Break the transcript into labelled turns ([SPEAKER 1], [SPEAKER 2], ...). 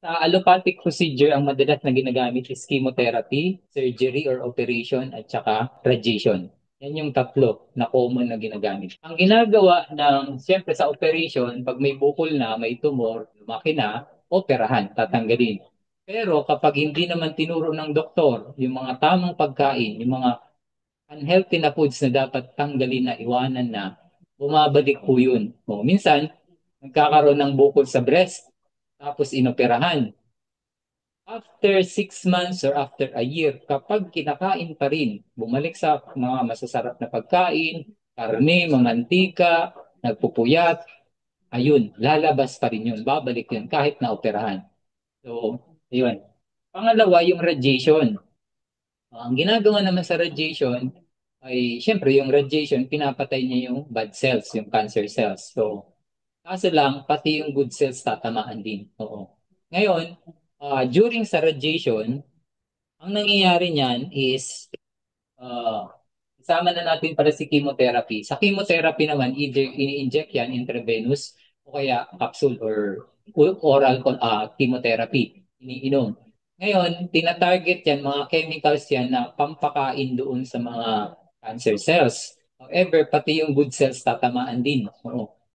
[SPEAKER 1] Sa allopathic procedure, ang madalas na ginagamit is chemotherapy, surgery or operation, at saka radiation. Yan yung tatlo na common na ginagamit. Ang ginagawa ng, siyempre sa operation, pag may bukol na, may tumor, lumaki na, operahan, tatanggalin. Pero kapag hindi naman tinuro ng doktor, yung mga tamang pagkain, yung mga unhealthy na foods na dapat tanggalin na, iwanan na, bumabalik po yun. O, minsan, nagkakaroon ng bukol sa breast, tapos inoperahan. After 6 months or after a year, kapag kinakain pa rin, bumalik sa mga masasarap na pagkain, karne, mamantika, nagpupuyat, ayun, lalabas pa rin yun, babalik yun kahit na operahan. So, yun. Pangalawa, yung radiation. Ang ginagawa naman sa radiation ay, syempre, yung radiation, pinapatay niya yung bad cells, yung cancer cells. So, kaso lang, pati yung good cells tatamaan din. Oo. Ngayon, during sa radiation, ang nangyayari niyan is, uh, isama na natin para si chemotherapy. Sa chemotherapy naman, either ini-inject yan intravenous o kaya capsule or oral chemotherapy. Iniinom. Ngayon, tinatarget yan, mga chemicals yan na pampakain doon sa mga cancer cells. However, pati yung good cells tatamaan din. Oo.